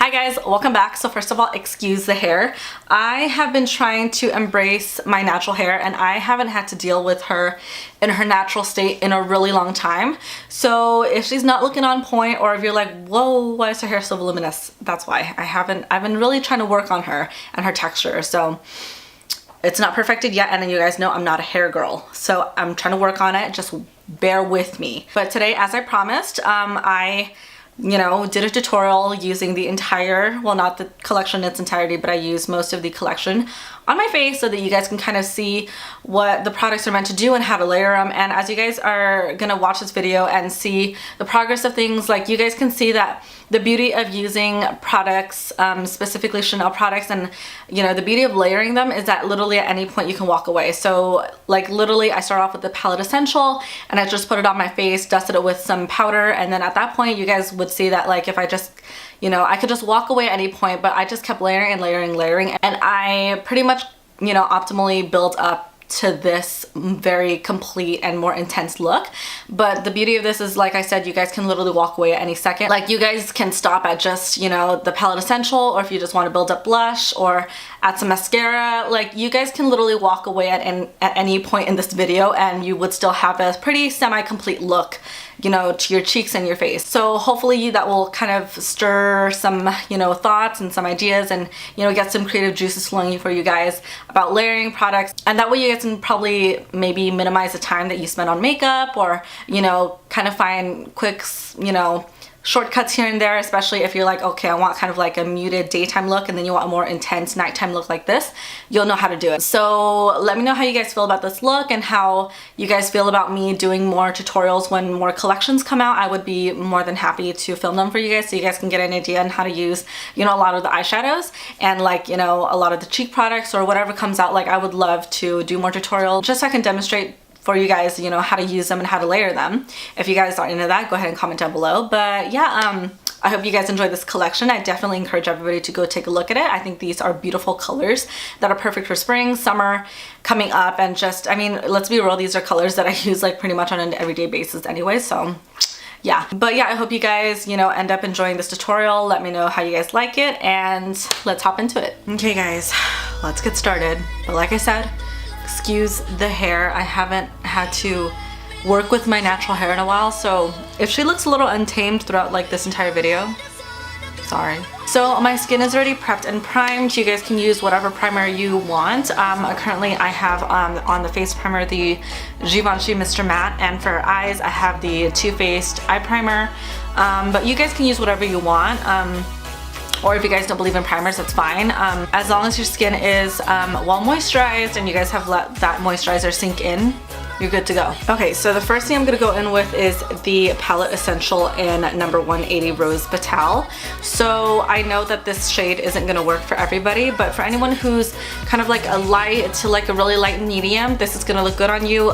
Hi guys, welcome back. So first of all, excuse the hair. I have been trying to embrace my natural hair and I haven't had to deal with her in her natural state in a really long time. So if she's not looking on point, or if you're like, whoa, why is her hair so voluminous? That's why. I've been really trying to work on her and her texture. So it's not perfected yet, and then you guys know I'm not a hair girl. So I'm trying to work on it, just bear with me. But today, as I promised, I did a tutorial using the entire, well, not the collection in its entirety, but I used most of the collection on my face so that you guys can kind of see what the products are meant to do and how to layer them. And as you guys are gonna watch this video and see the progress of things, like, you guys can see that the beauty of using products, specifically Chanel products, and the beauty of layering them is that literally at any point you can walk away. So like literally I start off with the Palette Essential and I just put it on my face, dusted it with some powder, and then at that point you guys would see that, like, if I just I could just walk away at any point, but I just kept layering and layering and layering, and I pretty much optimally built up to this very complete and more intense look. But the beauty of this is, like I said, you guys can literally walk away at any second. Like, you guys can stop at just the Palette Essential, or if you just want to build up blush or add some mascara, like, you guys can literally walk away at any point in this video and you would still have a pretty semi-complete look to your cheeks and your face. So hopefully that will kind of stir some thoughts and some ideas, and get some creative juices flowing for you guys about layering products, and that way you guys can probably maybe minimize the time that you spend on makeup, or kind of find quick shortcuts here and there, especially if you're like, okay, I want kind of like a muted daytime look and then you want a more intense nighttime look like this. You'll know how to do it. So let me know how you guys feel about this look and how you guys feel about me doing more tutorials when more collections come out. I would be more than happy to film them for you guys so you guys can get an idea on how to use a lot of the eyeshadows and like a lot of the cheek products or whatever comes out. Like, I would love to do more tutorials just so I can demonstrate for you guys, how to use them and how to layer them. If you guys are into that, go ahead and comment down below. But yeah, I hope you guys enjoyed this collection. I definitely encourage everybody to go take a look at it. I think these are beautiful colors that are perfect for spring, summer coming up, and just, I mean, let's be real, these are colors that I use like pretty much on an everyday basis anyway, so yeah. But yeah, I hope you guys, end up enjoying this tutorial. Let me know how you guys like it, and let's hop into it. Okay guys, let's get started. But like I said, excuse the hair. I haven't had to work with my natural hair in a while, so if she looks a little untamed throughout like this entire video, sorry. So my skin is already prepped and primed. You guys can use whatever primer you want. Currently I have on the face primer the Givenchy Mr. Matte, and for eyes I have the Too Faced eye primer, but you guys can use whatever you want. Or if you guys don't believe in primers, that's fine. As long as your skin is well moisturized and you guys have let that moisturizer sink in, you're good to go. Okay, so the first thing I'm gonna go in with is the Palette Essential in number 180 Rose Batal. So I know that this shade isn't gonna work for everybody, but for anyone who's kind of like a light to like a really light medium, this is gonna look good on you.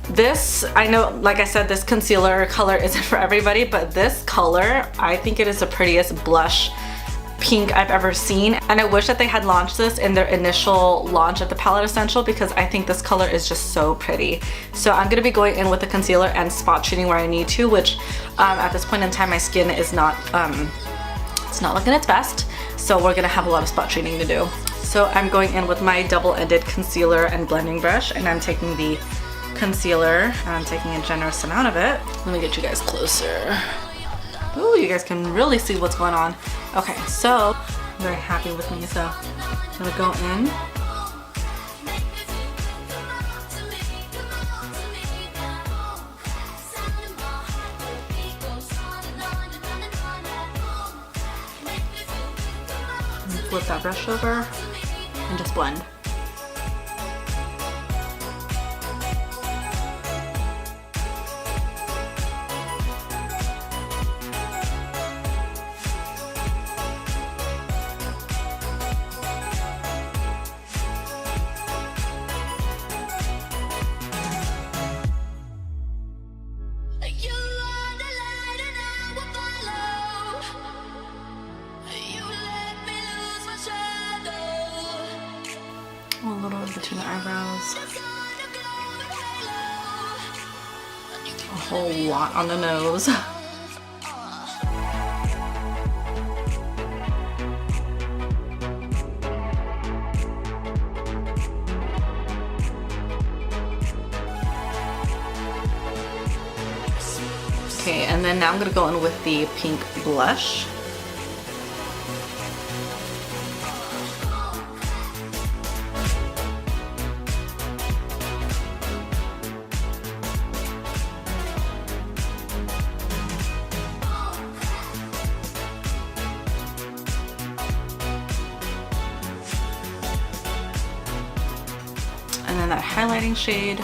This, I know, like I said, this concealer color isn't for everybody, but this color, I think it is the prettiest blush pink I've ever seen, and I wish that they had launched this in their initial launch of the Palette Essential, because I think this color is just so pretty. So I'm gonna be going in with the concealer and spot treating where I need to, which at this point in time my skin is not it's not looking its best, so we're gonna have a lot of spot treating to do. So I'm going in with my double-ended concealer and blending brush, and I'm taking the concealer and I'm taking a generous amount of it. Let me get you guys closer. Ooh, you guys can really see what's going on. Okay, so I'm very happy with me, so I'm gonna go in. And flip that brush over and just blend. A little in between the eyebrows. A whole lot on the nose. Okay, and then now I'm gonna go in with the pink blush. And then that highlighting shade.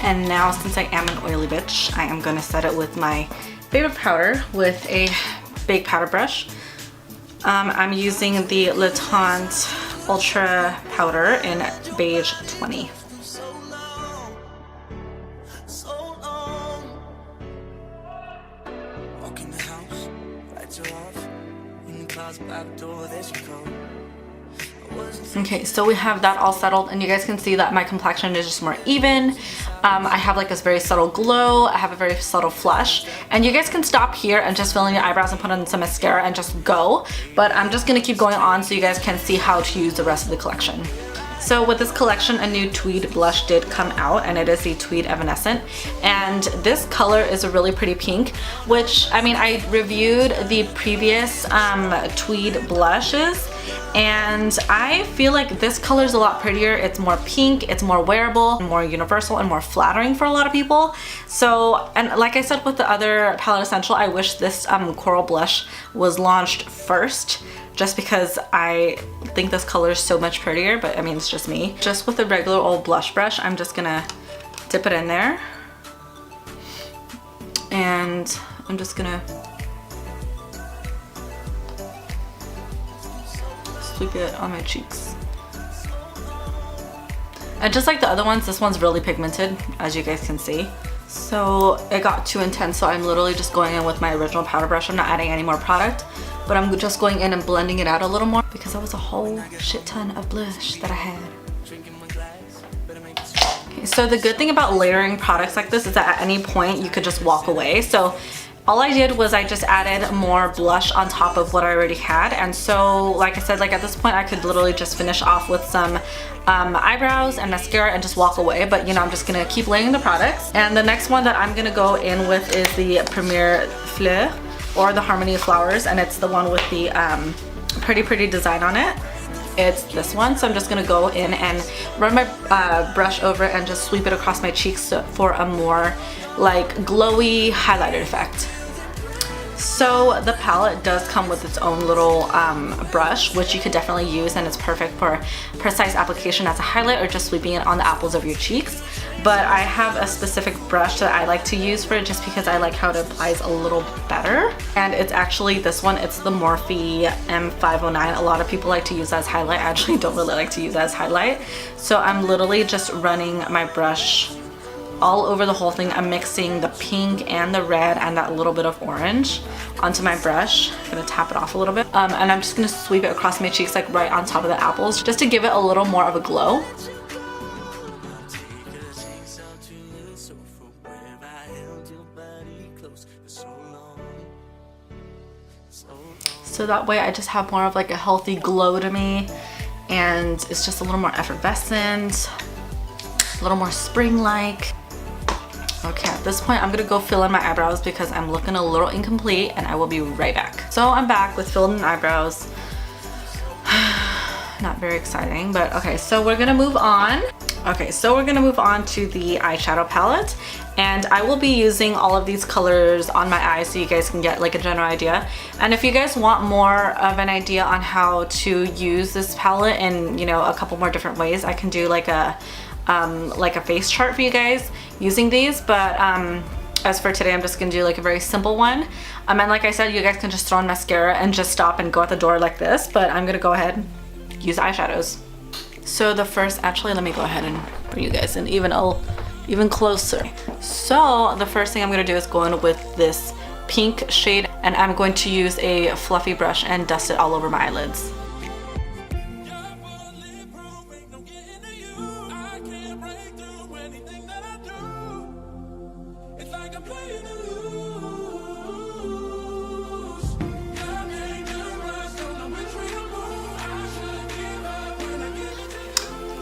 And now, since I am an oily bitch, I am gonna set it with my favorite powder with a big powder brush. I'm using the Le Tint Ultra Powder in Beige 20. Okay, so we have that all settled, and you guys can see that my complexion is just more even. I have like this very subtle glow. I have a very subtle flush, and you guys can stop here and just fill in your eyebrows and put on some mascara and just go. But I'm just gonna keep going on so you guys can see how to use the rest of the collection. So with this collection, a new tweed blush did come out, and it is the Tweed Evanescent. And this color is a really pretty pink, which, I mean, I reviewed the previous tweed blushes, and I feel like this color is a lot prettier. It's more pink, it's more wearable, more universal, and more flattering for a lot of people. So, and like I said with the other Palette Essential, I wish this coral blush was launched first, just because I think this color is so much prettier, but I mean, it's just me. Just with a regular old blush brush, I'm just gonna dip it in there. And I'm just gonna sweep it on my cheeks. And just like the other ones, this one's really pigmented, as you guys can see. So it got too intense, so I'm literally just going in with my original powder brush. I'm not adding any more product, but I'm just going in and blending it out a little more because that was a whole shit ton of blush that I had. Okay, so the good thing about layering products like this is that at any point you could just walk away. So all I did was I just added more blush on top of what I already had. And so, like I said, like at this point I could literally just finish off with some eyebrows and mascara and just walk away. But you know, I'm just gonna keep layering the products. And the next one that I'm gonna go in with is the Premiere Fleur, or the Harmony of Flowers, and it's the one with the pretty design on it. It's this one. So I'm just gonna go in and run my brush over and just sweep it across my cheeks for a more like glowy highlighter effect. So the palette does come with its own little brush, which you could definitely use, and it's perfect for precise application as a highlight or just sweeping it on the apples of your cheeks. But I have a specific brush that I like to use for it just because I like how it applies a little better. And it's actually this one. It's the Morphe M509. A lot of people like to use that as highlight. I actually don't really like to use that as highlight. So I'm literally just running my brush all over the whole thing. I'm mixing the pink and the red and that little bit of orange onto my brush. I'm gonna tap it off a little bit. And I'm just gonna sweep it across my cheeks, like right on top of the apples, just to give it a little more of a glow. So that way I just have more of like a healthy glow to me, and it's just a little more effervescent, a little more spring-like. Okay, at this point I'm gonna go fill in my eyebrows because I'm looking a little incomplete, and I will be right back. So I'm back with filled in eyebrows. Not very exciting, but okay, so we're gonna move on. Okay, so we're gonna move on to the eyeshadow palette, and I will be using all of these colors on my eyes so you guys can get like a general idea. And if you guys want more of an idea on how to use this palette in, you know, a couple more different ways, I can do like a face chart for you guys using these. But as for today, I'm just gonna do like a very simple one. And like I said, you guys can just throw on mascara and just stop and go out the door like this, but I'm gonna go ahead and use eyeshadows. So the first, actually, let me go ahead and bring you guys in even closer. So the first thing I'm gonna do is go in with this pink shade, and I'm going to use a fluffy brush and dust it all over my eyelids.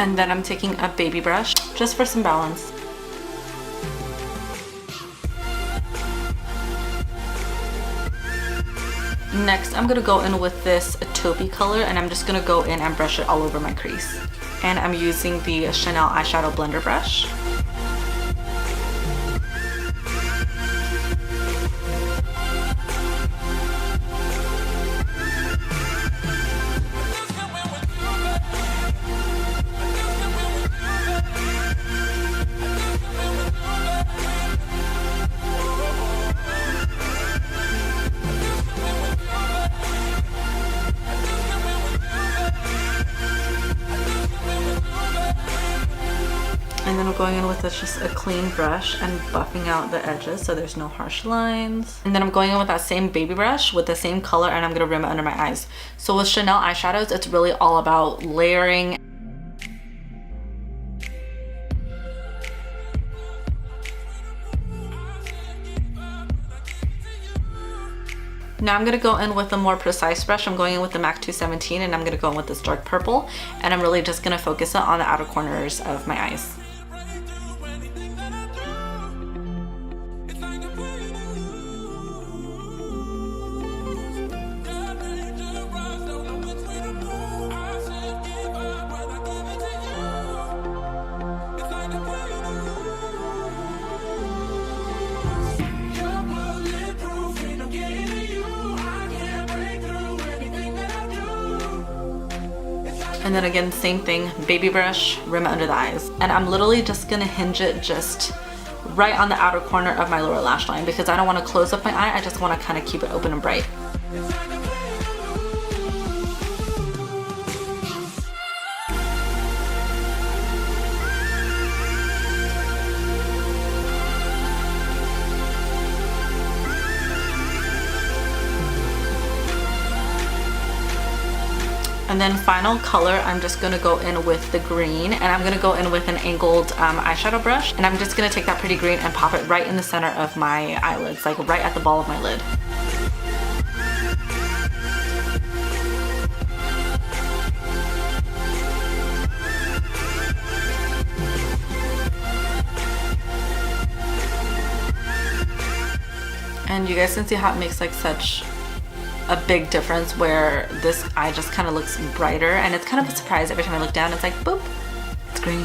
And then I'm taking a baby brush just for some balance. Next, I'm gonna go in with this taupey color, and I'm just gonna go in and brush it all over my crease. And I'm using the Chanel eyeshadow blender brush. And then I'm going in with just a clean brush and buffing out the edges so there's no harsh lines. And then I'm going in with that same baby brush with the same color, and I'm gonna rim it under my eyes. So with Chanel eyeshadows, it's really all about layering. Now I'm gonna go in with a more precise brush. I'm going in with the MAC 217, and I'm gonna go in with this dark purple, and I'm really just gonna focus it on the outer corners of my eyes. And then again, same thing, baby brush, rim it under the eyes. And I'm literally just gonna hinge it just right on the outer corner of my lower lash line because I don't wanna close up my eye, I just wanna kinda keep it open and bright. And then final color, I'm just gonna go in with the green, and I'm gonna go in with an angled eyeshadow brush, and I'm just gonna take that pretty green and pop it right in the center of my eyelids, like right at the ball of my lid. And you guys can see how it makes like such a big difference where this eye just kind of looks brighter, and it's kind of a surprise every time I look down. It's like, boop, it's green.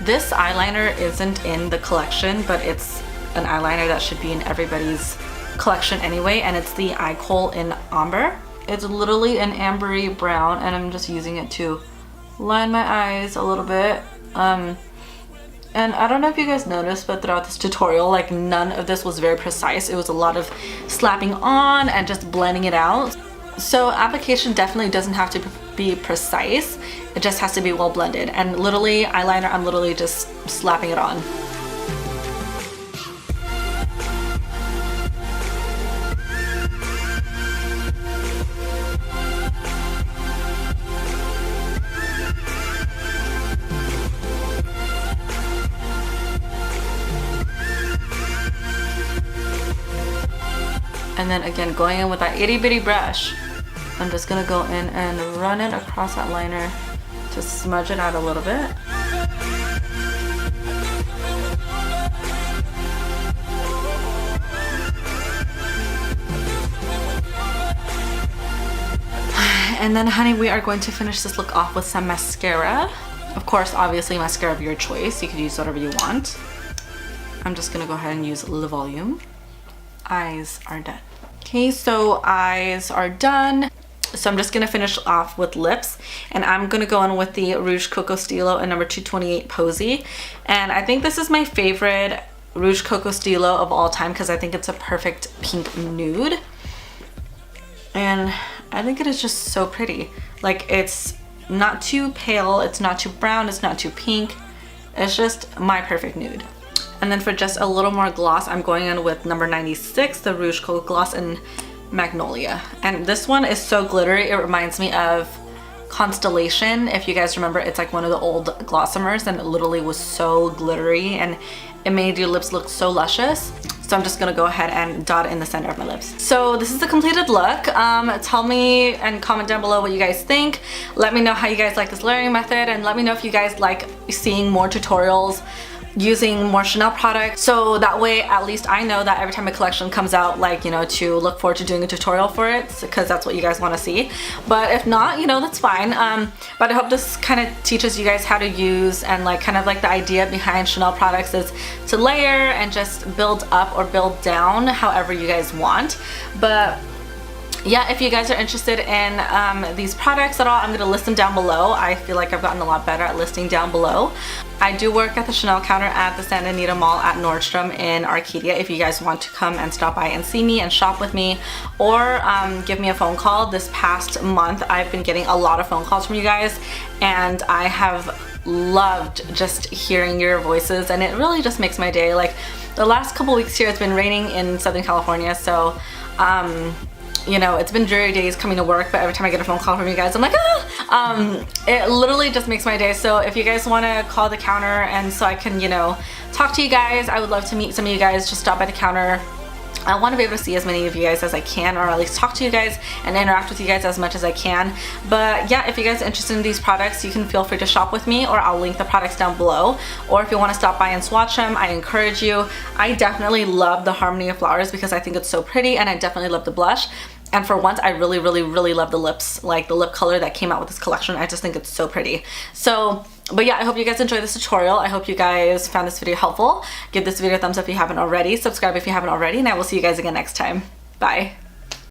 This eyeliner isn't in the collection, but it's an eyeliner that should be in everybody's collection anyway, and it's the Eye Kohl in Amber. It's literally an ambery brown, and I'm just using it to line my eyes a little bit. And I don't know if you guys noticed, but throughout this tutorial, like none of this was very precise. It was a lot of slapping on and just blending it out. So application definitely doesn't have to be precise. It just has to be well blended. And literally eyeliner, I'm literally just slapping it on. And then again, going in with that itty bitty brush, I'm just gonna go in and run it across that liner to smudge it out a little bit. And then honey, we are going to finish this look off with some mascara. Of course, obviously mascara of your choice. You can use whatever you want. I'm just gonna go ahead and use Le Volume. Eyes are done. Okay, so eyes are done. So I'm just gonna finish off with lips, and I'm gonna go in with the Rouge Coco Stilo in number 228 Posy. And I think this is my favorite Rouge Coco Stilo of all time because I think it's a perfect pink nude. And I think it is just so pretty. Like, it's not too pale, it's not too brown, it's not too pink. It's just my perfect nude. And then for just a little more gloss, I'm going in with number 96, the Rouge Coco Gloss in Magnolia. And this one is so glittery, it reminds me of Constellation. If you guys remember, it's like one of the old Glossomers, and it literally was so glittery and it made your lips look so luscious. So I'm just gonna go ahead and dot it in the center of my lips. So this is the completed look. Tell me and comment down below what you guys think. Let me know how you guys like this layering method, and let me know if you guys like seeing more tutorials using more Chanel products, so that way at least I know that every time a collection comes out, like, you know, to look forward to doing a tutorial for it, because that's what you guys want to see. But if not, you know, that's fine. But I hope this kind of teaches you guys how to use, and like kind of like the idea behind Chanel products is to layer and just build up or build down however you guys want. But yeah, if you guys are interested in these products at all, I'm going to list them down below. I feel like I've gotten a lot better at listing down below. I do work at the Chanel counter at the Santa Anita Mall at Nordstrom in Arcadia if you guys want to come and stop by and see me and shop with me, or give me a phone call. This past month I've been getting a lot of phone calls from you guys, and I have loved just hearing your voices, and it really just makes my day. Like the last couple weeks here, it's been raining in Southern California, so you know, it's been dreary days coming to work, but every time I get a phone call from you guys, I'm like, ah! It literally just makes my day. So if you guys want to call the counter and so I can, you know, talk to you guys, I would love to meet some of you guys. Just stop by the counter. I want to be able to see as many of you guys as I can, or at least talk to you guys and interact with you guys as much as I can. But yeah, if you guys are interested in these products, you can feel free to shop with me, or I'll link the products down below. Or if you want to stop by and swatch them, I encourage you. I definitely love the Harmony of Flowers because I think it's so pretty, and I definitely love the blush. And for once, I really, really, really love the lips, like the lip color that came out with this collection. I just think it's so pretty. So, but yeah, I hope you guys enjoyed this tutorial. I hope you guys found this video helpful. Give this video a thumbs up if you haven't already. Subscribe if you haven't already, and I will see you guys again next time. Bye.